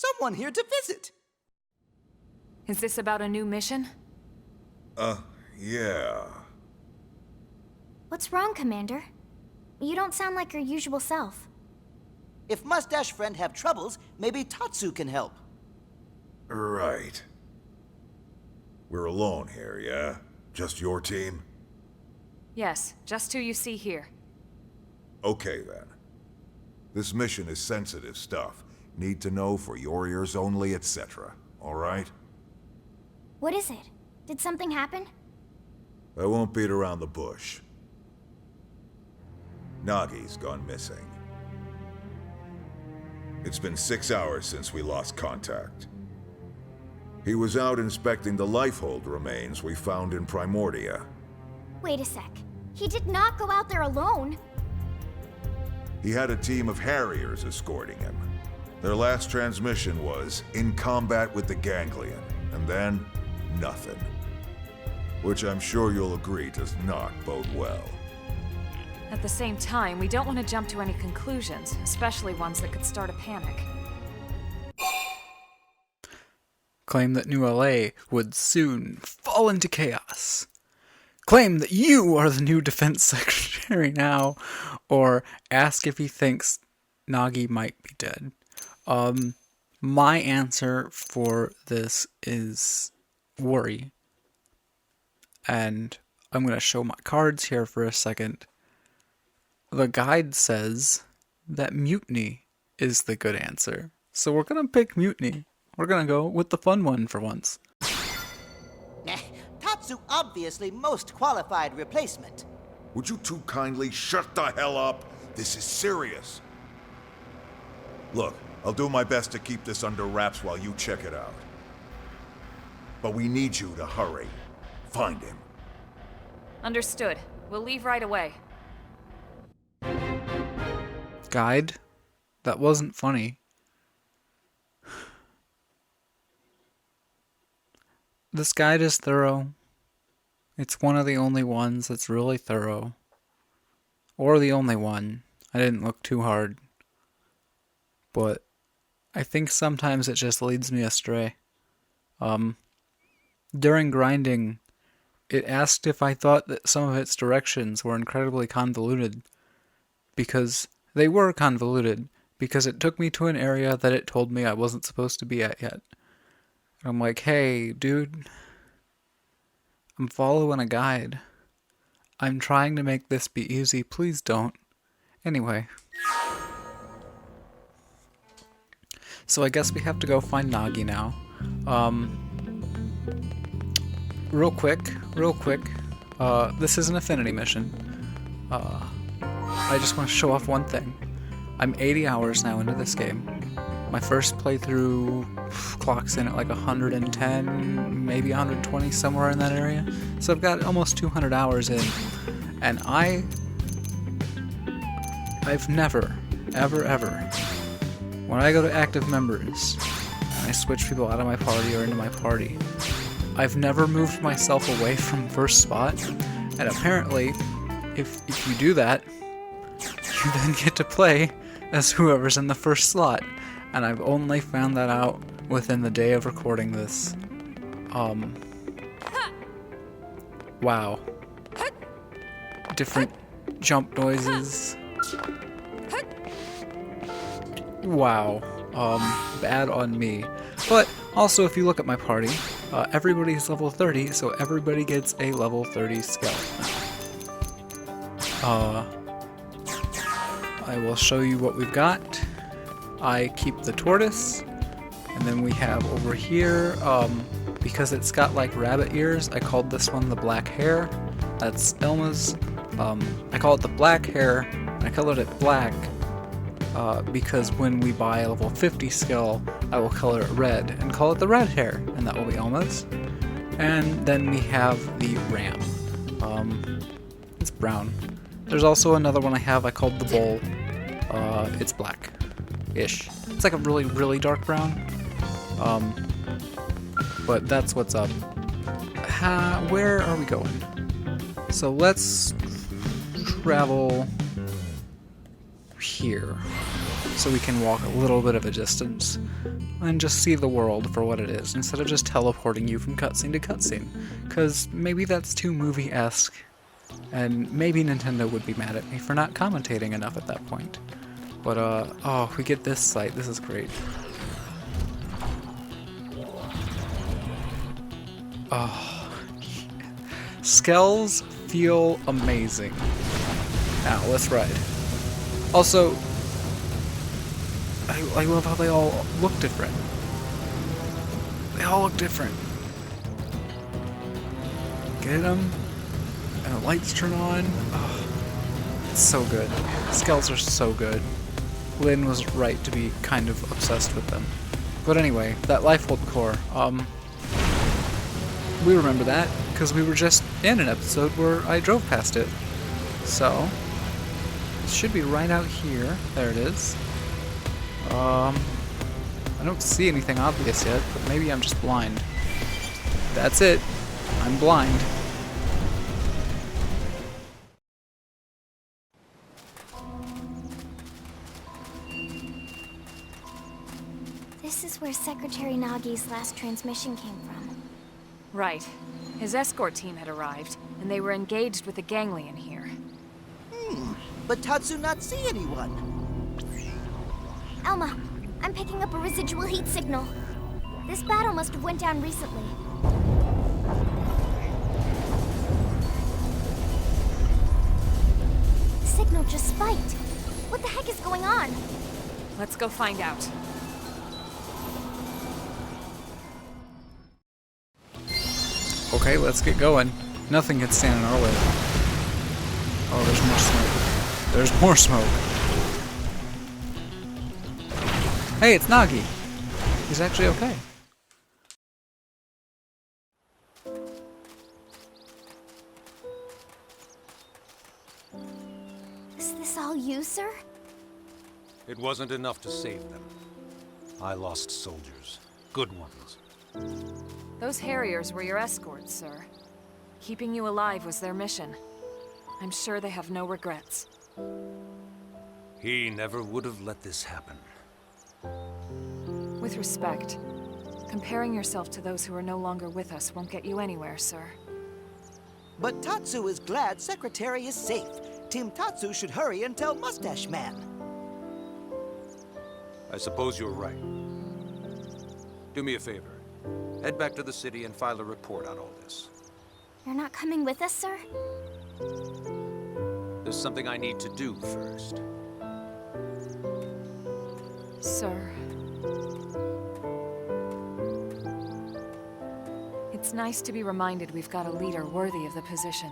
Someone here to visit. Is this about a new mission? Yeah. What's wrong, Commander? You don't sound like your usual self. If Mustache Friend have troubles, maybe Tatsu can help. Right. We're alone here, yeah? Just your team? Yes, just who you see here. Okay, then. This mission is sensitive stuff. Need to know for your ears only, etc. Alright? What is it? Did something happen? I won't beat around the bush. Nagi's gone missing. It's been 6 hours since we lost contact. He was out inspecting the Lifehold remains we found in Primordia. Wait a sec. He did not go out there alone. He had a team of Harriers escorting him. Their last transmission was in combat with the Ganglion, and then nothing. Which I'm sure you'll agree does not bode well. At the same time, we don't want to jump to any conclusions, especially ones that could start a panic. Claim that New LA would soon fall into chaos. Claim that you are the new defense secretary now, or ask if he thinks Nagi might be dead. My answer for this is worry. And I'm going to show my cards here for a second. The guide says that mutiny is the good answer. So we're going to pick mutiny. We're going to go with the fun one for once. Tatsu obviously most qualified replacement. Would you two kindly shut the hell up? This is serious. Look, I'll do my best to keep this under wraps while you check it out. But we need you to hurry. Find him. Understood. We'll leave right away. Guide? That wasn't funny. This guide is thorough. It's one of the only ones that's really thorough. Or the only one. I didn't look too hard. But I think sometimes it just leads me astray. During grinding, it asked if I thought that some of its directions were incredibly convoluted. Because they were convoluted. Because it took me to an area that it told me I wasn't supposed to be at yet. And I'm like, hey, dude, I'm following a guide. I'm trying to make this be easy. Please don't. Anyway. So I guess we have to go find Nagi now. Real quick. This is an affinity mission. I just want to show off one thing. I'm 80 hours now into this game. My first playthrough clocks in at like 110, maybe 120, somewhere in that area. So I've got almost 200 hours in. And I've never, ever, when I go to active members, and I switch people out of my party or into my party, I've never moved myself away from first spot. And apparently, if you do that, you then get to play as whoever's in the first slot. And I've only found that out within the day of recording this. Wow. Different jump noises. Wow. Bad on me. But also, if you look at my party, everybody's level 30, so everybody gets a level 30 skill. I will show you what we've got. I keep the tortoise, and then we have over here, because it's got like rabbit ears, I called this one the black hair. That's Elma's. I call it the black hair, and I colored it black, because when we buy a level 50 skill, I will color it red, and call it the red hair, and that will be Elma's. And then we have the ram. It's brown. There's also another one I called the bull. It's black-ish. It's like a really, really dark brown. But that's what's up. Where are we going? So let's travel here. so we can walk a little bit of a distance and just see the world for what it is, instead of just teleporting you from cutscene to cutscene. Because maybe that's too movie-esque, and maybe Nintendo would be mad at me for not commentating enough at that point. But, oh, we get this sight. This is great. Oh, Skells feel amazing. Now, let's ride. Also, I love how they all look different. They all look different. Get them, and the lights turn on. Oh, it's so good. Skells are so good. Lynn was right to be kind of obsessed with them. But anyway, that Lifehold core, we remember that, because we were just in an episode where I drove past it. So, it should be right out here. There it is. I don't see anything obvious yet, but maybe I'm just blind. That's it. I'm blind. This is where Secretary Nagi's last transmission came from. Right. His escort team had arrived, and they were engaged with the ganglion here. But Tatsu not see anyone. Elma, I'm picking up a residual heat signal. This battle must have went down recently. The signal just spiked. What the heck is going on? Let's go find out. Okay, let's get going. Nothing can stand in our way. Oh, there's more smoke. There's more smoke. Hey, it's Nagi. He's actually okay. Is this all you, sir? It wasn't enough to save them. I lost soldiers. Good ones. Those Harriers were your escorts, sir. Keeping you alive was their mission. I'm sure they have no regrets. He never would have let this happen. With respect, comparing yourself to those who are no longer with us won't get you anywhere, sir. But Tatsu is glad Secretary is safe. Team Tatsu should hurry and tell Mustache Man. I suppose you're right. Do me a favor. Head back to the city and file a report on all this. You're not coming with us, sir? There's something I need to do first. Sir. It's nice to be reminded we've got a leader worthy of the position.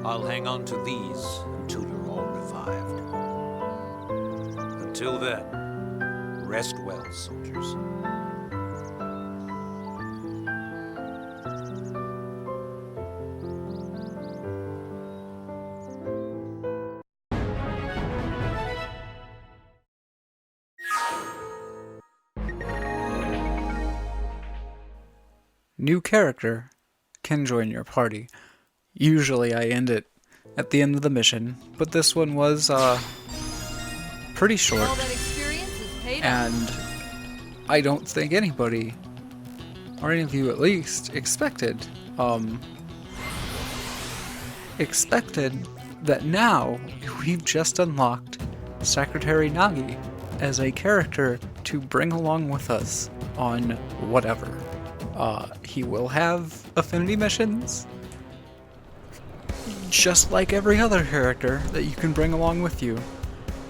I'll hang on to these until you're all revived. Until then, rest well, soldiers. New character can join your party. Usually I end it at the end of the mission, but this one was pretty short, and I don't think anybody, or any of you at least, expected that now we've just unlocked Secretary Nagi as a character to bring along with us on whatever. He will have affinity missions, just like every other character that you can bring along with you.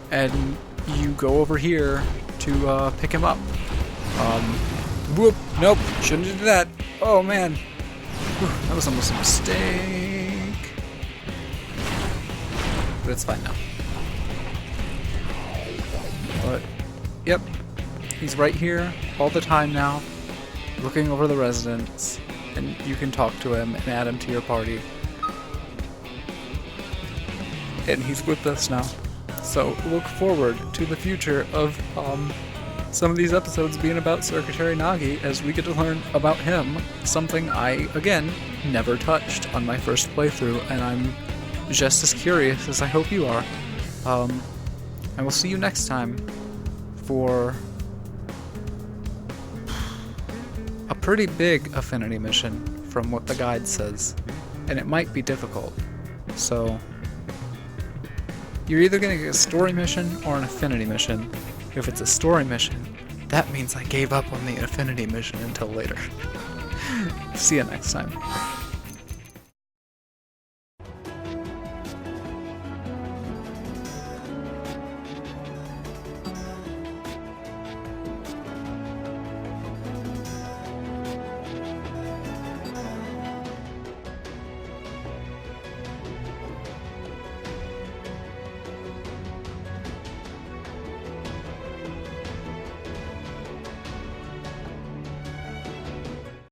And you go over here to pick him up. Whoop, nope, shouldn't do that. Oh man, whew, that was almost a mistake. But it's fine now. But, yep, he's right here all the time now, looking over the residents, and you can talk to him and add him to your party. And he's with us now. So look forward to the future of some of these episodes being about Secretary Nagi as we get to learn about him, something I, again, never touched on my first playthrough, and I'm just as curious as I hope you are. And we'll see you next time for a pretty big affinity mission from what the guide says, and it might be difficult. So you're either going to get a story mission or an affinity mission. If it's a story mission, that means I gave up on the affinity mission until later. See you next time.